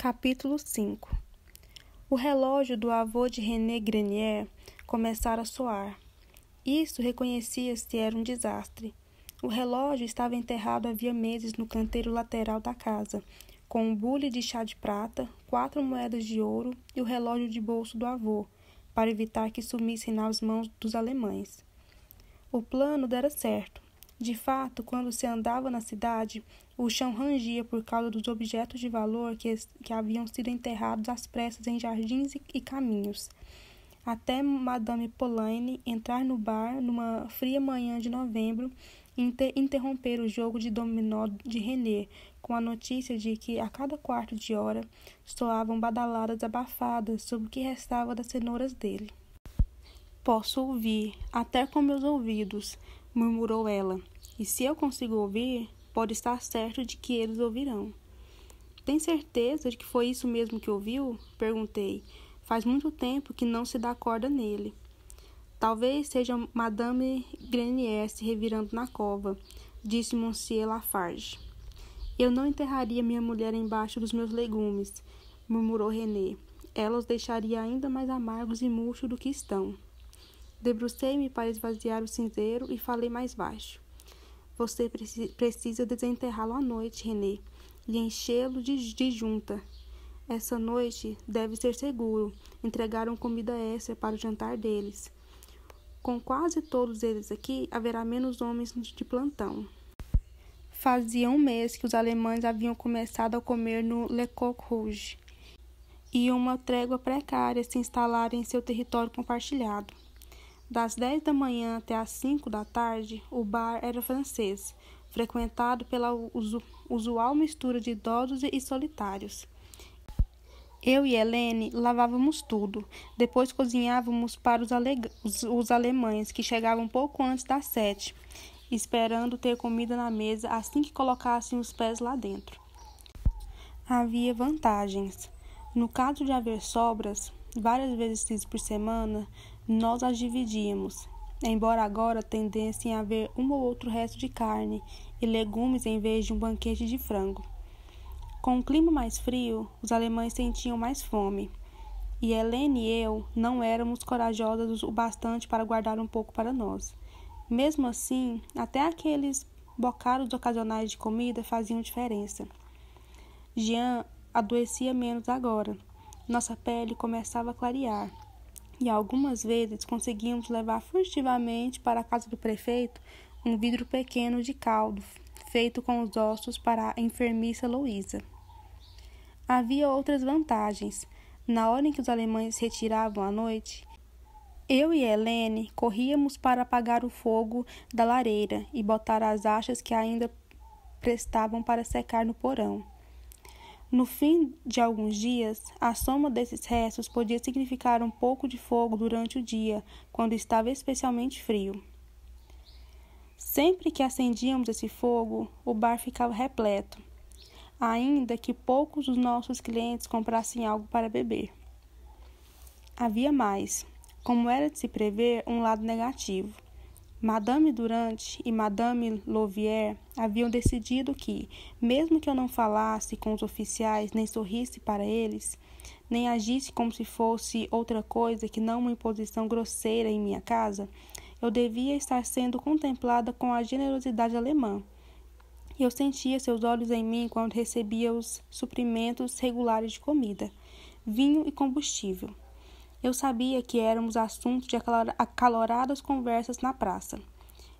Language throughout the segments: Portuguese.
Capítulo 5. O relógio do avô de René Grenier começara a soar. Isso reconhecia-se era um desastre. O relógio estava enterrado havia meses no canteiro lateral da casa, com um bule de chá de prata, 4 moedas de ouro e o relógio de bolso do avô, para evitar que sumissem nas mãos dos alemães. O plano dera certo. De fato, quando se andava na cidade, o chão rangia por causa dos objetos de valor que haviam sido enterrados às pressas em jardins e caminhos. Até Madame Pauline entrar no bar numa fria manhã de novembro e interromper o jogo de dominó de René, com a notícia de que, a cada quarto de hora, soavam badaladas abafadas sobre o que restava das cenouras dele. "Posso ouvir, até com meus ouvidos", murmurou ela. "E se eu consigo ouvir, pode estar certo de que eles ouvirão." "Tem certeza de que foi isso mesmo que ouviu?" perguntei. "Faz muito tempo que não se dá corda nele." "Talvez seja Madame Grenier se revirando na cova", disse Monsieur Lafarge. "Eu não enterraria minha mulher embaixo dos meus legumes", murmurou René. "Ela os deixaria ainda mais amargos e murchos do que estão." Debrucei-me para esvaziar o cinzeiro e falei mais baixo. "Você precisa desenterrá-lo à noite, René, e enchê-lo de junta. Essa noite deve ser seguro. Entregaram comida extra para o jantar deles. Com quase todos eles aqui, haverá menos homens de plantão." Fazia um mês que os alemães haviam começado a comer no Le Coq Rouge, e uma trégua precária se instalara em seu território compartilhado. Das 10 da manhã até as 5 da tarde, o bar era francês, frequentado pela usual mistura de idosos e solitários. Eu e Helene lavávamos tudo, depois cozinhávamos para os alemães, que chegavam pouco antes das 7, esperando ter comida na mesa assim que colocassem os pés lá dentro. Havia vantagens. No caso de haver sobras, várias vezes por semana, nós as dividíamos, embora agora tendessem a haver um ou outro resto de carne e legumes em vez de um banquete de frango. Com o clima mais frio, os alemães sentiam mais fome, e Helene e eu não éramos corajosas o bastante para guardar um pouco para nós. Mesmo assim, até aqueles bocados ocasionais de comida faziam diferença. Jean adoecia menos agora. Nossa pele começava a clarear, e algumas vezes conseguíamos levar furtivamente para a casa do prefeito um vidro pequeno de caldo, feito com os ossos para a enfermiça Louisa. Havia outras vantagens. Na hora em que os alemães se retiravam à noite, eu e Helene corríamos para apagar o fogo da lareira e botar as achas que ainda prestavam para secar no porão. No fim de alguns dias, a soma desses restos podia significar um pouco de fogo durante o dia, quando estava especialmente frio. Sempre que acendíamos esse fogo, o bar ficava repleto, ainda que poucos dos nossos clientes comprassem algo para beber. Havia mais, como era de se prever, um lado negativo. Madame Durand e Madame Louvière haviam decidido que, mesmo que eu não falasse com os oficiais, nem sorrisse para eles, nem agisse como se fosse outra coisa que não uma imposição grosseira em minha casa, eu devia estar sendo contemplada com a generosidade alemã. Eu sentia seus olhos em mim quando recebia os suprimentos regulares de comida, vinho e combustível. Eu sabia que éramos assunto de acaloradas conversas na praça.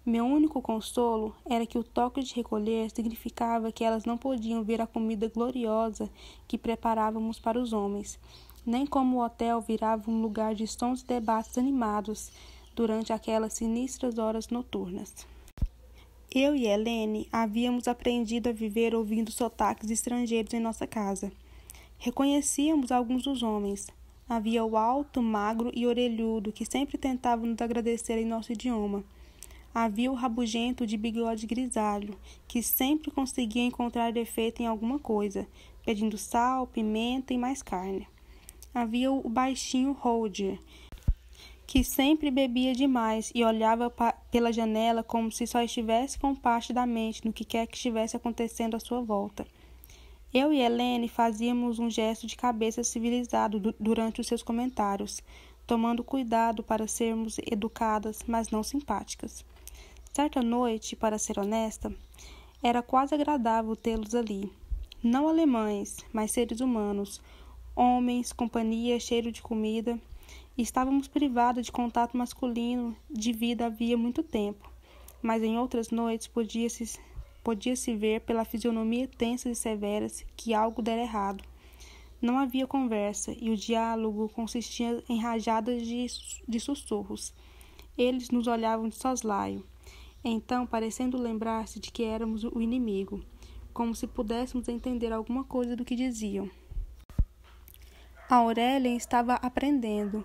Meu único consolo era que o toque de recolher significava que elas não podiam ver a comida gloriosa que preparávamos para os homens, nem como o hotel virava um lugar de sons e debates animados durante aquelas sinistras horas noturnas. Eu e Helene havíamos aprendido a viver ouvindo sotaques estrangeiros em nossa casa. Reconhecíamos alguns dos homens. Havia o alto, magro e orelhudo, que sempre tentava nos agradecer em nosso idioma. Havia o rabugento de bigode grisalho, que sempre conseguia encontrar defeito em alguma coisa, pedindo sal, pimenta e mais carne. Havia o baixinho Roger, que sempre bebia demais e olhava pela janela como se só estivesse com parte da mente no que quer que estivesse acontecendo à sua volta. Eu e Helene fazíamos um gesto de cabeça civilizado durante os seus comentários, tomando cuidado para sermos educadas, mas não simpáticas. Certa noite, para ser honesta, era quase agradável tê-los ali. Não alemães, mas seres humanos, homens, companhia, cheiro de comida. E estávamos privados de contato masculino de vida havia muito tempo, mas em outras noites podia-se ver pela fisionomia tensa e severa que algo dera errado. Não havia conversa, e o diálogo consistia em rajadas de sussurros. Eles nos olhavam de soslaio, então parecendo lembrar-se de que éramos o inimigo, como se pudéssemos entender alguma coisa do que diziam. A Aurélia estava aprendendo.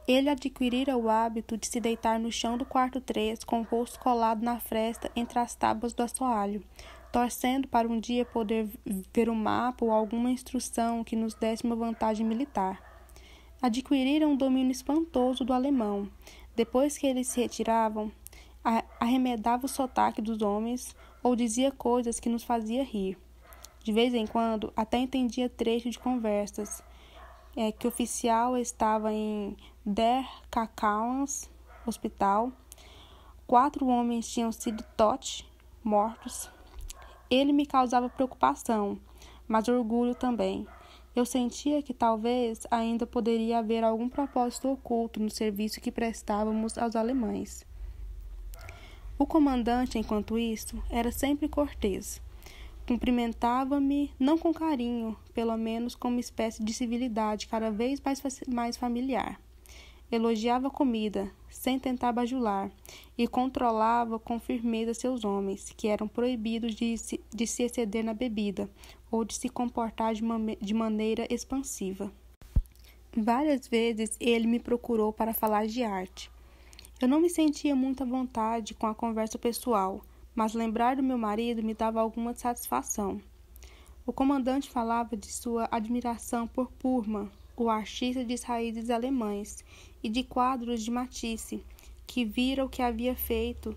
Ele adquirira o hábito de se deitar no chão do quarto 3, com o rosto colado na fresta entre as tábuas do assoalho, torcendo para um dia poder ver um mapa ou alguma instrução que nos desse uma vantagem militar. Adquirira um domínio espantoso do alemão. Depois que eles se retiravam, arremedava o sotaque dos homens ou dizia coisas que nos fazia rir. De vez em quando, até entendia trechos de conversas, que o oficial estava em Der Krankenhaus, hospital. 4 homens tinham sido mortos. Ele me causava preocupação, mas orgulho também. Eu sentia que talvez ainda poderia haver algum propósito oculto no serviço que prestávamos aos alemães. O comandante, enquanto isso, era sempre cortês. Cumprimentava-me, não com carinho, pelo menos com uma espécie de civilidade cada vez mais familiar. Elogiava a comida, sem tentar bajular, e controlava com firmeza seus homens, que eram proibidos de se exceder na bebida ou de se comportar de maneira expansiva. Várias vezes ele me procurou para falar de arte. Eu não me sentia muito à vontade com a conversa pessoal, mas lembrar do meu marido me dava alguma satisfação. O comandante falava de sua admiração por Pullman, o artista de raízes alemães, e de quadros de Matisse, que vira o que havia feito,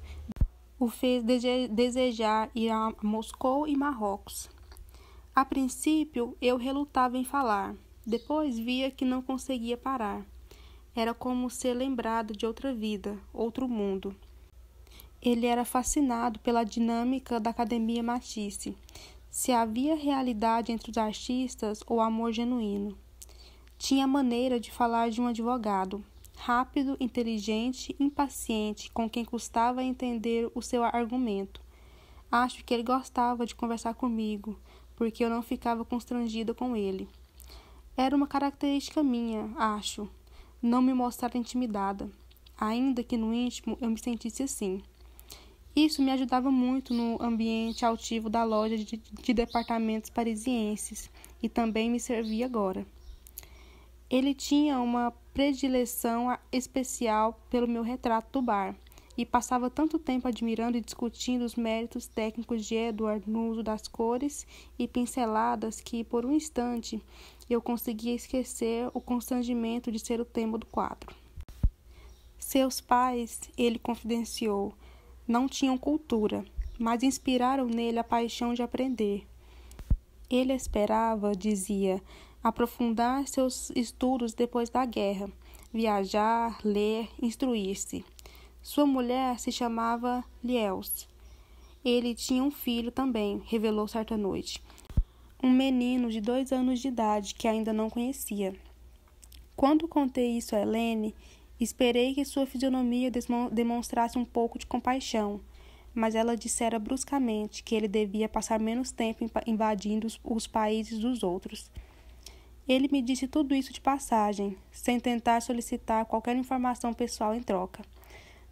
o fez desejar ir a Moscou e Marrocos. A princípio, eu relutava em falar, depois via que não conseguia parar. Era como ser lembrado de outra vida, outro mundo. Ele era fascinado pela dinâmica da Academia Matisse, se havia realidade entre os artistas ou amor genuíno. Tinha a maneira de falar de um advogado, rápido, inteligente, impaciente, com quem custava entender o seu argumento. Acho que ele gostava de conversar comigo, porque eu não ficava constrangida com ele. Era uma característica minha, acho, não me mostrar intimidada, ainda que no íntimo eu me sentisse assim. Isso me ajudava muito no ambiente altivo da loja de departamentos parisienses e também me servia agora. Ele tinha uma predileção especial pelo meu retrato do bar e passava tanto tempo admirando e discutindo os méritos técnicos de Edward no uso das cores e pinceladas que, por um instante, eu conseguia esquecer o constrangimento de ser o tema do quadro. Seus pais, ele confidenciou, não tinham cultura, mas inspiraram nele a paixão de aprender. Ele esperava, dizia, aprofundar seus estudos depois da guerra, viajar, ler, instruir-se. Sua mulher se chamava Liels. Ele tinha um filho também, revelou certa noite. Um menino de 2 anos de idade que ainda não conhecia. Quando contei isso a Helene, esperei que sua fisionomia demonstrasse um pouco de compaixão, mas ela dissera bruscamente que ele devia passar menos tempo invadindo os países dos outros. Ele me disse tudo isso de passagem, sem tentar solicitar qualquer informação pessoal em troca.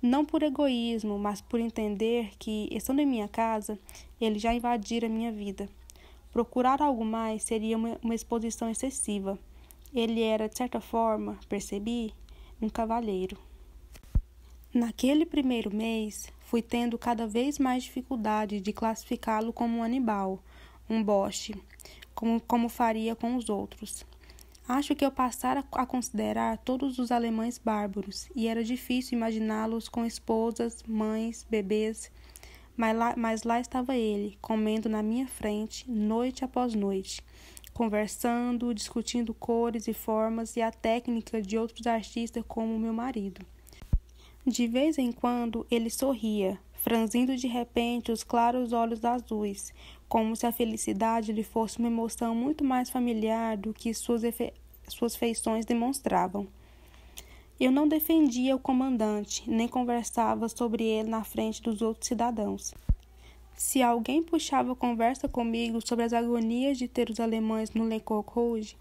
Não por egoísmo, mas por entender que, estando em minha casa, ele já invadira minha vida. Procurar algo mais seria uma exposição excessiva. Ele era, de certa forma, percebi, um cavalheiro. Naquele primeiro mês, fui tendo cada vez mais dificuldade de classificá-lo como um Anibal, um Boche, como faria com os outros. Acho que eu passara a considerar todos os alemães bárbaros, e era difícil imaginá-los com esposas, mães, bebês, Mas lá estava ele, comendo na minha frente, noite após noite, conversando, discutindo cores e formas e a técnica de outros artistas como o meu marido. De vez em quando ele sorria, franzindo de repente os claros olhos azuis, como se a felicidade lhe fosse uma emoção muito mais familiar do que suas feições demonstravam. Eu não defendia o comandante, nem conversava sobre ele na frente dos outros cidadãos. Se alguém puxava conversa comigo sobre as agonias de ter os alemães no Le Coq Rouge,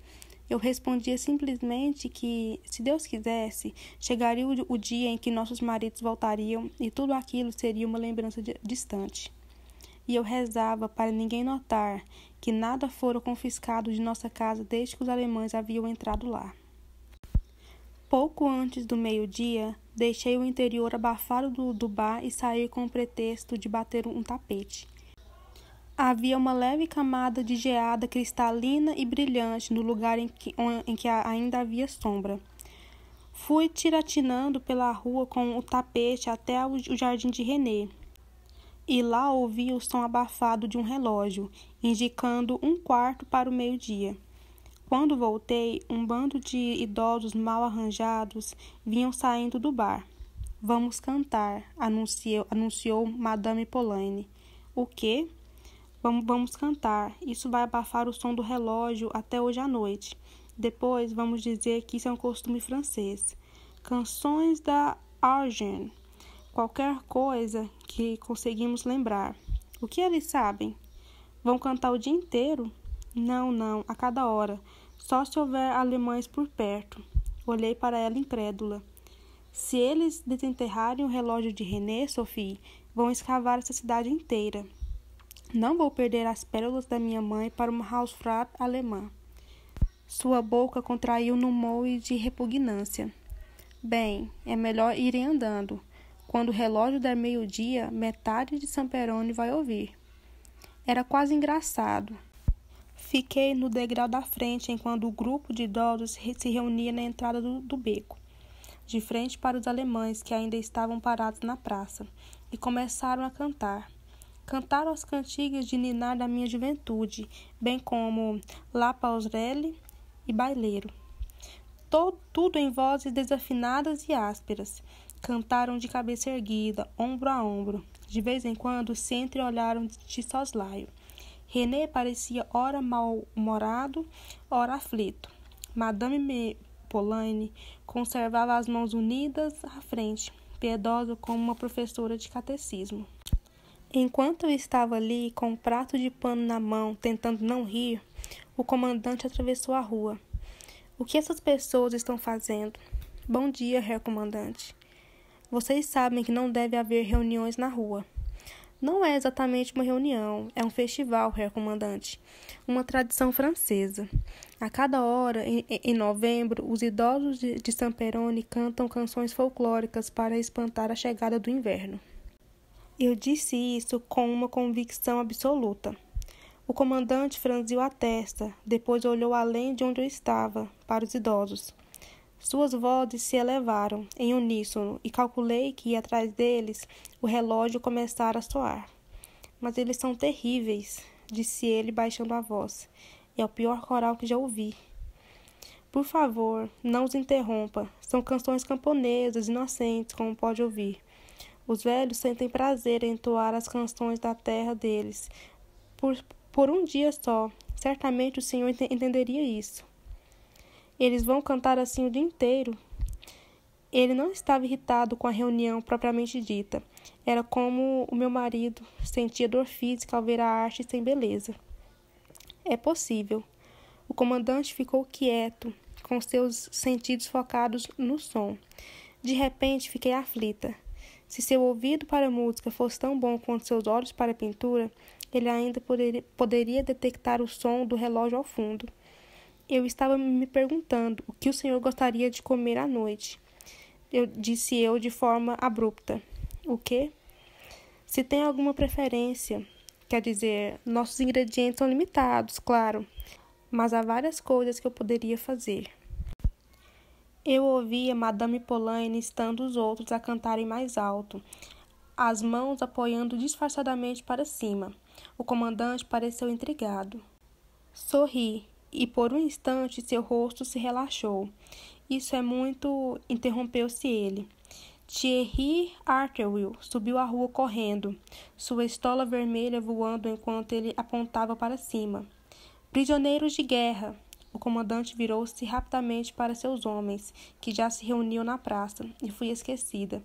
eu respondia simplesmente que, se Deus quisesse, chegaria o dia em que nossos maridos voltariam e tudo aquilo seria uma lembrança distante. E eu rezava para ninguém notar que nada fora confiscado de nossa casa desde que os alemães haviam entrado lá. Pouco antes do meio-dia, deixei o interior abafado do bar e saí com o pretexto de bater um tapete. Havia uma leve camada de geada cristalina e brilhante no lugar em que ainda havia sombra. Fui tiratinando pela rua com o tapete até o jardim de René, e lá ouvi o som abafado de um relógio, indicando 1/4 para o meio-dia. Quando voltei, um bando de idosos mal arranjados vinham saindo do bar. Vamos cantar, anunciou Madame Pauline. O quê? Vamos cantar. Isso vai abafar o som do relógio até hoje à noite. Depois vamos dizer que isso é um costume francês. Canções da Argent. Qualquer coisa que conseguimos lembrar. O que eles sabem? Vão cantar o dia inteiro? Não, a cada hora. Só se houver alemães por perto. Olhei para ela incrédula. Se eles desenterrarem o relógio de René, Sophie, vão escavar essa cidade inteira. Não vou perder as pérolas da minha mãe para uma Hausfrau alemã. Sua boca contraiu num moe de repugnância. Bem, é melhor irem andando. Quando o relógio der meio-dia, metade de Samperone vai ouvir. Era quase engraçado. Fiquei no degrau da frente enquanto o grupo de idosos se reunia na entrada do beco, de frente para os alemães que ainda estavam parados na praça, e começaram a cantar. Cantaram as cantigas de ninar da minha juventude, bem como La Pauserelle e Baileiro. Tudo em vozes desafinadas e ásperas. Cantaram de cabeça erguida, ombro a ombro. De vez em quando se entreolharam de soslaio. René parecia ora mal-humorado, ora aflito. Madame Pauline conservava as mãos unidas à frente, piedosa como uma professora de catecismo. Enquanto eu estava ali, com um prato de pano na mão, tentando não rir, o comandante atravessou a rua. O que essas pessoas estão fazendo? Bom dia, Herr Comandante. Vocês sabem que não deve haver reuniões na rua. Não é exatamente uma reunião, é um festival, Herr Comandante. Uma tradição francesa. A cada hora, em novembro, os idosos de Samperone cantam canções folclóricas para espantar a chegada do inverno. Eu disse isso com uma convicção absoluta. O comandante franziu a testa, depois olhou além de onde eu estava, para os idosos. Suas vozes se elevaram, em uníssono, e calculei que, atrás deles, o relógio começara a soar. Mas eles são terríveis, disse ele, baixando a voz. É o pior coral que já ouvi. Por favor, não os interrompa. São canções camponesas, inocentes, como pode ouvir. Os velhos sentem prazer em entoar as canções da terra deles. Por um dia só, certamente o senhor entenderia isso. Eles vão cantar assim o dia inteiro. Ele não estava irritado com a reunião propriamente dita. Era como o meu marido sentia dor física ao ver a arte sem beleza. É possível. O comandante ficou quieto, com seus sentidos focados no som. De repente, fiquei aflita. Se seu ouvido para a música fosse tão bom quanto seus olhos para a pintura, ele ainda poderia detectar o som do relógio ao fundo. Eu estava me perguntando o que o senhor gostaria de comer à noite. Disse eu de forma abrupta. O quê? Se tem alguma preferência. Quer dizer, nossos ingredientes são limitados, claro, mas há várias coisas que eu poderia fazer. Eu ouvia Madame Pauline instando os outros a cantarem mais alto. as mãos apoiando disfarçadamente para cima. O comandante pareceu intrigado. Sorri, e por um instante seu rosto se relaxou. Isso é muito... interrompeu-se ele. Thierry Arterville subiu a rua correndo, sua estola vermelha voando enquanto ele apontava para cima. Prisioneiros de guerra! O comandante virou-se rapidamente para seus homens, que já se reuniam na praça, e fui esquecida.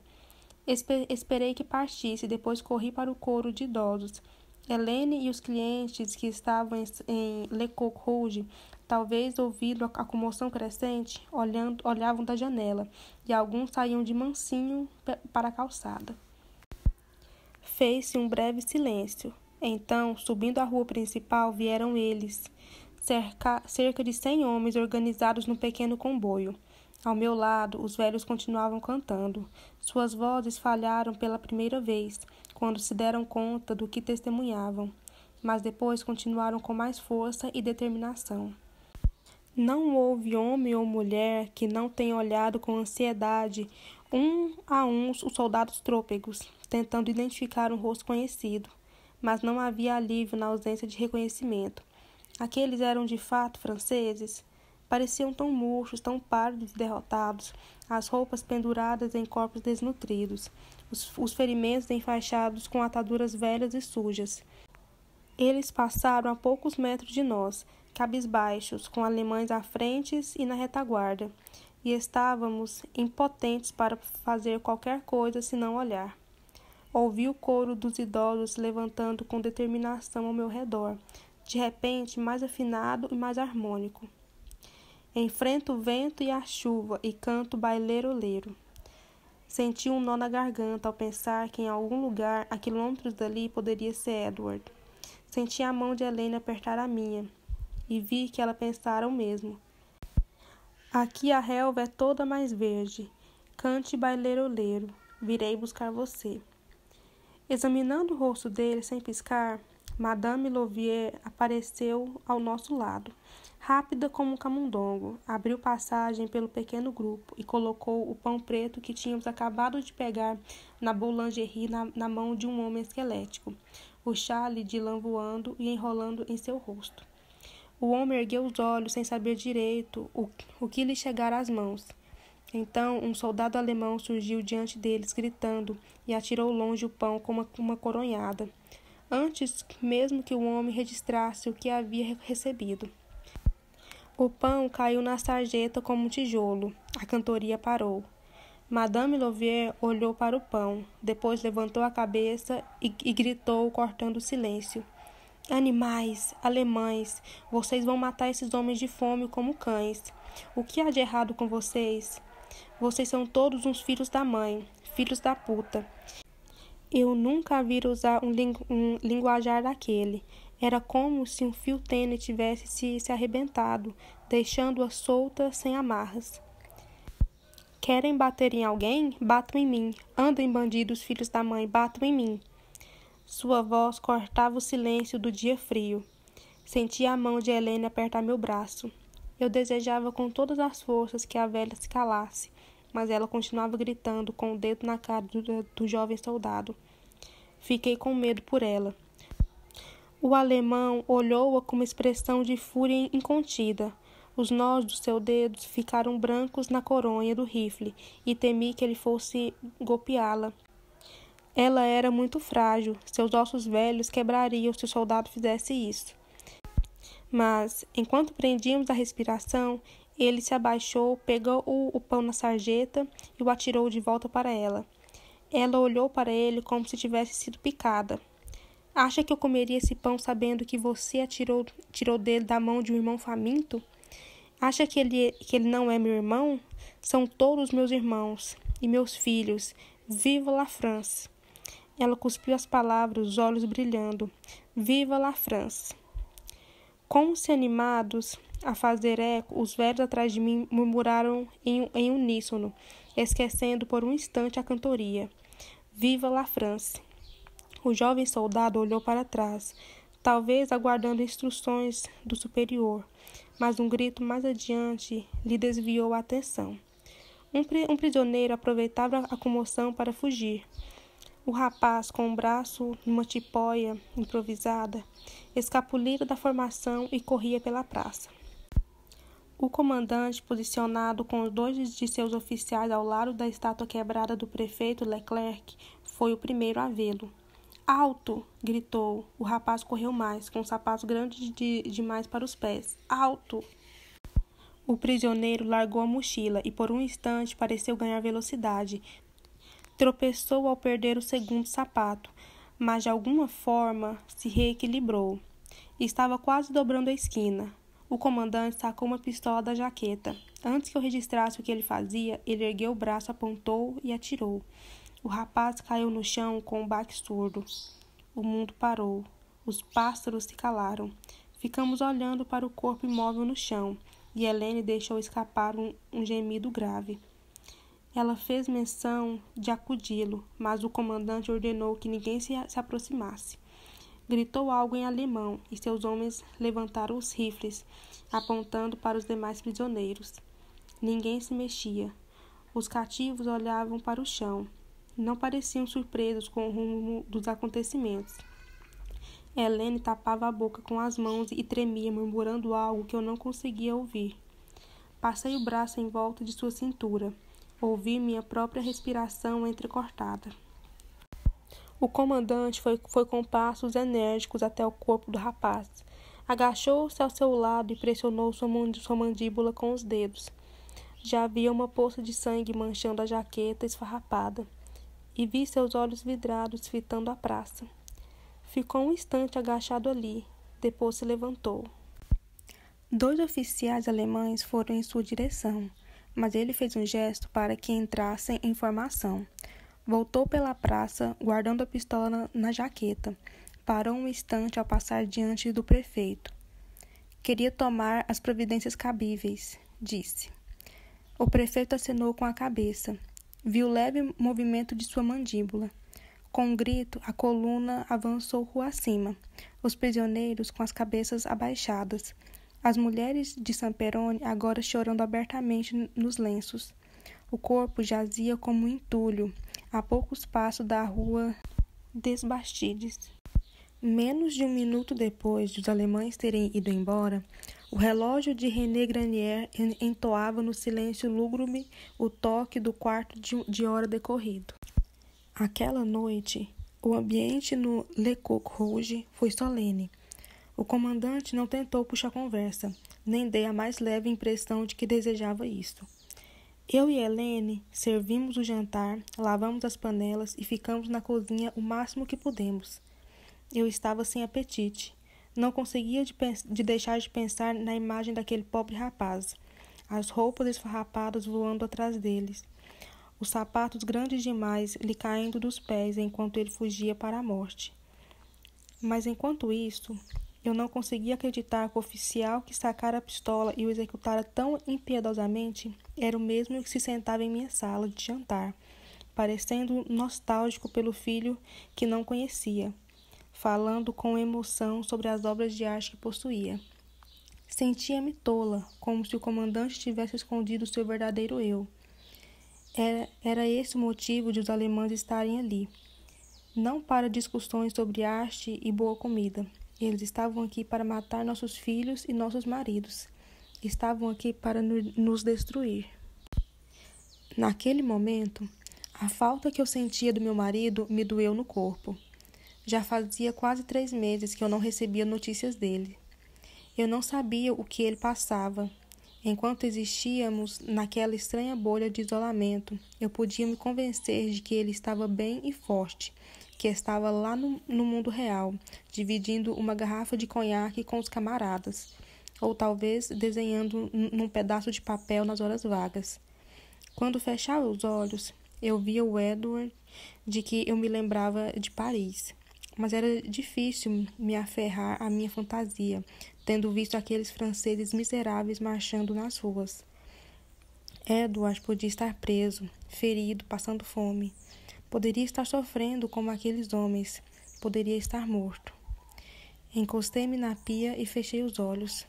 Esperei que partisse, depois corri para o coro de idosos. Helene e os clientes que estavam em Le Coq Rouge, talvez ouvindo a comoção crescente, olhavam da janela, e alguns saíam de mansinho para a calçada. Fez-se um breve silêncio. Então, subindo a rua principal, vieram eles, cerca de 100 homens organizados num pequeno comboio. Ao meu lado, os velhos continuavam cantando. Suas vozes falharam pela primeira vez, quando se deram conta do que testemunhavam, mas depois continuaram com mais força e determinação. Não houve homem ou mulher que não tenha olhado com ansiedade um a um os soldados trôpegos, tentando identificar um rosto conhecido, mas não havia alívio na ausência de reconhecimento. Aqueles eram de fato franceses? Pareciam tão murchos, tão pálidos e derrotados, as roupas penduradas em corpos desnutridos, os ferimentos enfaixados com ataduras velhas e sujas. Eles passaram a poucos metros de nós, cabisbaixos, com alemães à frente e na retaguarda, e estávamos impotentes para fazer qualquer coisa senão olhar. Ouvi o coro dos idosos levantando com determinação ao meu redor, de repente mais afinado e mais harmônico. Enfrento o vento e a chuva e canto baileroleiro. Senti um nó na garganta ao pensar que em algum lugar, a quilômetros dali, poderia ser Edward. Senti a mão de Helene apertar a minha, e vi que ela pensara o mesmo. Aqui a relva é toda mais verde. Cante baileroleiro, virei buscar você. Examinando o rosto dele sem piscar, Madame Louvier apareceu ao nosso lado. Rápida como um camundongo, abriu passagem pelo pequeno grupo e colocou o pão preto que tínhamos acabado de pegar na boulangerie na mão de um homem esquelético, o chale de lã voando e enrolando em seu rosto. O homem ergueu os olhos sem saber direito o que lhe chegara às mãos. Então, um soldado alemão surgiu diante deles, gritando, e atirou longe o pão com uma coronhada, antes mesmo que o homem registrasse o que havia recebido. O pão caiu na sarjeta como um tijolo. A cantoria parou. Madame Louvier olhou para o pão, depois levantou a cabeça e gritou, cortando o silêncio. Animais, alemães, vocês vão matar esses homens de fome como cães. O que há de errado com vocês? Vocês são todos uns filhos da mãe, filhos da puta. Eu nunca a vi usar um linguajar daquele. Era como se um fio tênue tivesse se arrebentado, deixando-a solta sem amarras. Querem bater em alguém? Batam em mim. Andem, bandidos, filhos da mãe, batam em mim. Sua voz cortava o silêncio do dia frio. Senti a mão de Helene apertar meu braço. Eu desejava com todas as forças que a velha se calasse, mas ela continuava gritando com o dedo na cara do jovem soldado. Fiquei com medo por ela. O alemão olhou-a com uma expressão de fúria incontida. Os nós dos seus dedos ficaram brancos na coronha do rifle e temi que ele fosse golpeá-la. Ela era muito frágil, seus ossos velhos quebrariam se o soldado fizesse isso. Mas, enquanto prendíamos a respiração, ele se abaixou, pegou o pão na sarjeta e o atirou de volta para ela. Ela olhou para ele como se tivesse sido picada. Acha que eu comeria esse pão sabendo que você tirou dele da mão de um irmão faminto? Acha que ele não é meu irmão? São todos meus irmãos e meus filhos. Viva la France! Ela cuspiu as palavras, os olhos brilhando. Viva la France! Como se animados a fazer eco, os velhos atrás de mim murmuraram em uníssono, esquecendo por um instante a cantoria. Viva la France! O jovem soldado olhou para trás, talvez aguardando instruções do superior, mas um grito mais adiante lhe desviou a atenção. Um prisioneiro aproveitava a comoção para fugir. O rapaz, com o braço numa tipóia improvisada, escapulira da formação e corria pela praça. O comandante, posicionado com os dois de seus oficiais ao lado da estátua quebrada do prefeito Leclerc, foi o primeiro a vê-lo. Alto! Gritou. O rapaz correu mais, com os sapatos grandes demais para os pés. Alto! O prisioneiro largou a mochila e por um instante pareceu ganhar velocidade. Tropeçou ao perder o segundo sapato, mas de alguma forma se reequilibrou. Estava quase dobrando a esquina. O comandante sacou uma pistola da jaqueta. Antes que eu registrasse o que ele fazia, ele ergueu o braço, apontou e atirou. O rapaz caiu no chão com um baque surdo. O mundo parou. Os pássaros se calaram. Ficamos olhando para o corpo imóvel no chão, e Helene deixou escapar um gemido grave. Ela fez menção de acudi-lo, mas o comandante ordenou que ninguém se aproximasse. Gritou algo em alemão, e seus homens levantaram os rifles, apontando para os demais prisioneiros. Ninguém se mexia. Os cativos olhavam para o chão. Não pareciam surpresos com o rumo dos acontecimentos. Helene tapava a boca com as mãos e tremia, murmurando algo que eu não conseguia ouvir. Passei o braço em volta de sua cintura. Ouvi minha própria respiração entrecortada. O comandante foi com passos enérgicos até o corpo do rapaz. Agachou-se ao seu lado e pressionou sua mandíbula com os dedos. Já havia uma poça de sangue manchando a jaqueta esfarrapada, e vi seus olhos vidrados fitando a praça. Ficou um instante agachado ali, depois se levantou. 2 oficiais alemães foram em sua direção, mas ele fez um gesto para que entrassem em formação. Voltou pela praça, guardando a pistola na jaqueta. Parou um instante ao passar diante do prefeito. Queria tomar as providências cabíveis, disse. O prefeito acenou com a cabeça. Viu o leve movimento de sua mandíbula. Com um grito, a coluna avançou rua acima, os prisioneiros com as cabeças abaixadas. As mulheres de Samperone agora chorando abertamente nos lenços. O corpo jazia como um entulho, a poucos passos da rua des Bastides. Menos de um minuto depois de os alemães terem ido embora, o relógio de René Granier entoava no silêncio lúgubre o toque do quarto de hora decorrido. Aquela noite, o ambiente no Le Coq Rouge foi solene. O comandante não tentou puxar conversa, nem dei a mais leve impressão de que desejava isto. Eu e Helene servimos o jantar, lavamos as panelas e ficamos na cozinha o máximo que pudemos. Eu estava sem apetite. Não conseguia de deixar de pensar na imagem daquele pobre rapaz, as roupas esfarrapadas voando atrás deles, os sapatos grandes demais lhe caindo dos pés enquanto ele fugia para a morte. Mas enquanto isso, eu não conseguia acreditar que o oficial que sacara a pistola e o executara tão impiedosamente era o mesmo que se sentava em minha sala de jantar, parecendo nostálgico pelo filho que não conhecia, falando com emoção sobre as obras de arte que possuía. Sentia-me tola, como se o comandante tivesse escondido seu verdadeiro eu. Era esse o motivo de os alemães estarem ali. Não para discussões sobre arte e boa comida. Eles estavam aqui para matar nossos filhos e nossos maridos. Estavam aqui para nos destruir. Naquele momento, a falta que eu sentia do meu marido me doeu no corpo. Já fazia quase 3 meses que eu não recebia notícias dele. Eu não sabia o que ele passava. Enquanto existíamos naquela estranha bolha de isolamento, eu podia me convencer de que ele estava bem e forte, que estava lá no mundo real, dividindo uma garrafa de conhaque com os camaradas, ou talvez desenhando num pedaço de papel nas horas vagas. Quando fechava os olhos, eu via o Edward de que eu me lembrava de Paris, mas era difícil me aferrar à minha fantasia, tendo visto aqueles franceses miseráveis marchando nas ruas. Edward podia estar preso, ferido, passando fome. Poderia estar sofrendo como aqueles homens. Poderia estar morto. Encostei-me na pia e fechei os olhos.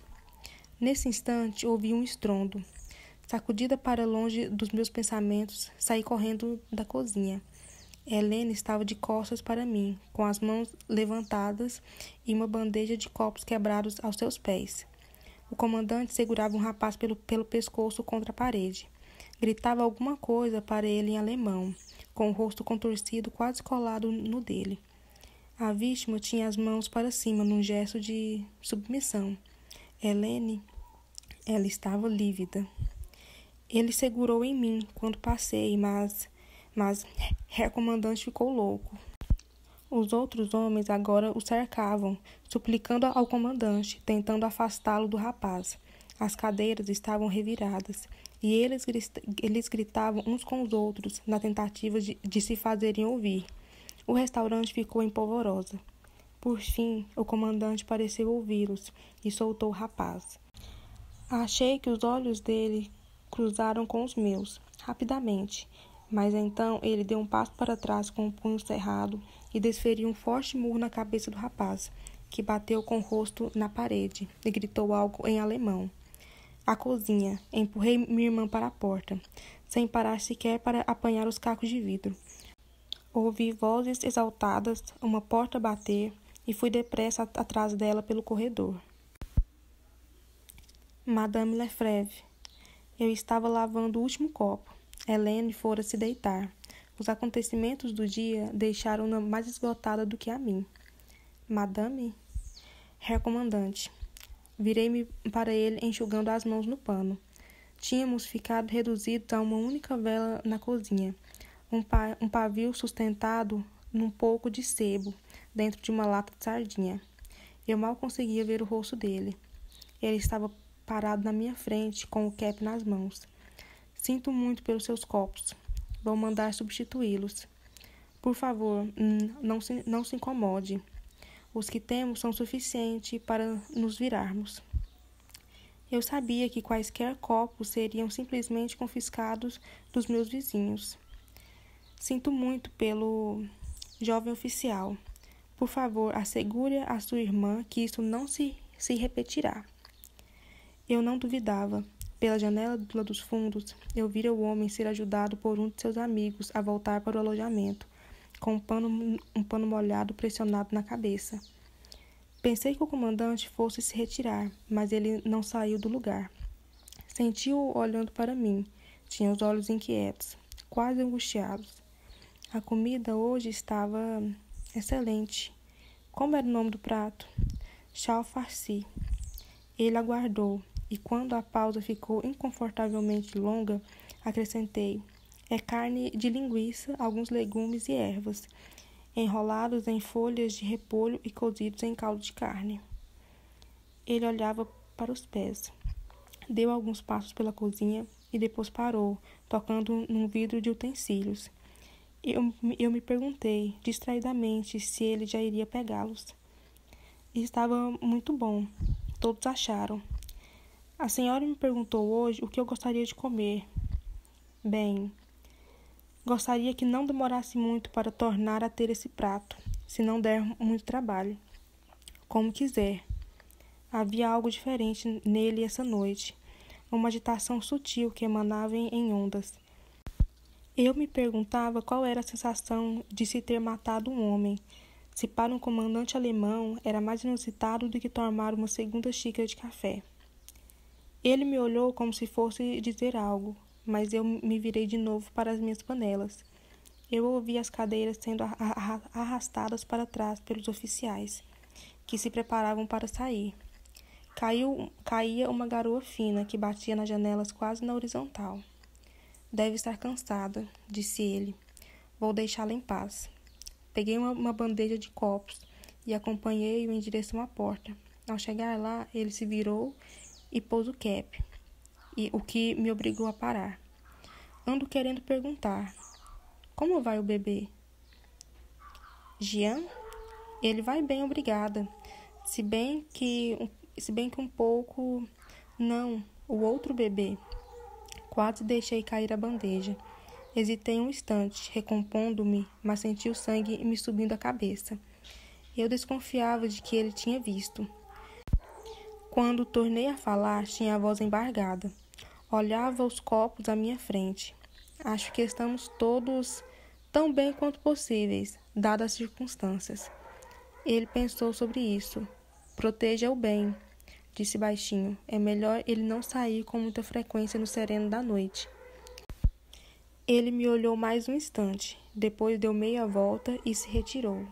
Nesse instante, ouvi um estrondo. Sacudida para longe dos meus pensamentos, saí correndo da cozinha. Helena estava de costas para mim, com as mãos levantadas e uma bandeja de copos quebrados aos seus pés. O comandante segurava um rapaz pelo pescoço contra a parede. Gritava alguma coisa para ele em alemão, com o rosto contorcido quase colado no dele. A vítima tinha as mãos para cima num gesto de submissão. Helene, ela estava lívida. Ele segurou em mim quando passei, mas Herr Comandante ficou louco. Os outros homens agora o cercavam, suplicando ao comandante, tentando afastá-lo do rapaz. As cadeiras estavam reviradas, e eles gritavam uns com os outros, na tentativa de se fazerem ouvir. O restaurante ficou em polvorosa. Por fim, o comandante pareceu ouvi-los e soltou o rapaz. Achei que os olhos dele cruzaram com os meus, rapidamente, mas então ele deu um passo para trás com o punho cerrado e desferiu um forte murro na cabeça do rapaz, que bateu com o rosto na parede e gritou algo em alemão. A cozinha. Empurrei minha irmã para a porta, sem parar sequer para apanhar os cacos de vidro. Ouvi vozes exaltadas, uma porta bater, e fui depressa atrás dela pelo corredor. Madame Lefebvre. Eu estava lavando o último copo. Helene fora se deitar. Os acontecimentos do dia deixaram-na mais esgotada do que a mim. Madame? Herr Comandante. Virei-me para ele, enxugando as mãos no pano. Tínhamos ficado reduzidos a uma única vela na cozinha. Um pavio sustentado num pouco de sebo, dentro de uma lata de sardinha. Eu mal conseguia ver o rosto dele. Ele estava parado na minha frente, com o cap nas mãos. Sinto muito pelos seus copos. Vou mandar substituí-los. Por favor, não se incomode. Os que temos são suficientes para nos virarmos. Eu sabia que quaisquer copos seriam simplesmente confiscados dos meus vizinhos. Sinto muito pelo jovem oficial. Por favor, assegure a sua irmã que isso não se repetirá. Eu não duvidava. Pela janela dos fundos, eu vira o homem ser ajudado por um de seus amigos a voltar para o alojamento, com um pano molhado pressionado na cabeça. Pensei que o comandante fosse se retirar, mas ele não saiu do lugar. Senti-o olhando para mim. Tinha os olhos inquietos, quase angustiados. A comida hoje estava excelente. Como era o nome do prato? Chau farci. Ele aguardou, e quando a pausa ficou inconfortavelmente longa, acrescentei: é carne de linguiça, alguns legumes e ervas, enrolados em folhas de repolho e cozidos em caldo de carne. Ele olhava para os pés. Deu alguns passos pela cozinha e depois parou, tocando num vidro de utensílios. Eu me perguntei, distraidamente, se ele já iria pegá-los. Estava muito bom. Todos acharam. A senhora me perguntou hoje o que eu gostaria de comer. Bem, gostaria que não demorasse muito para tornar a ter esse prato, se não der muito trabalho. Como quiser. Havia algo diferente nele essa noite, uma agitação sutil que emanava em ondas. Eu me perguntava qual era a sensação de se ter matado um homem, se para um comandante alemão era mais inusitado do que tomar uma segunda xícara de café. Ele me olhou como se fosse dizer algo, mas eu me virei de novo para as minhas panelas. Eu ouvi as cadeiras sendo arrastadas para trás pelos oficiais, que se preparavam para sair. Caía uma garoa fina que batia nas janelas quase na horizontal. Deve estar cansada, disse ele. Vou deixá-la em paz. Peguei uma bandeja de copos e acompanhei-o em direção à porta. Ao chegar lá, ele se virou e pôs o cap, o que me obrigou a parar. Ando querendo perguntar. Como vai o bebê? Jean? Ele vai bem, obrigada. Se bem que um pouco... Não, o outro bebê. Quase deixei cair a bandeja. Hesitei um instante, recompondo-me, mas senti o sangue me subindo a cabeça. Eu desconfiava de que ele tinha visto. Quando tornei a falar, tinha a voz embargada. Olhava os copos à minha frente. Acho que estamos todos tão bem quanto possíveis, dadas as circunstâncias. Ele pensou sobre isso. Proteja-o bem, disse baixinho. É melhor ele não sair com muita frequência no sereno da noite. Ele me olhou mais um instante, depois deu meia volta e se retirou.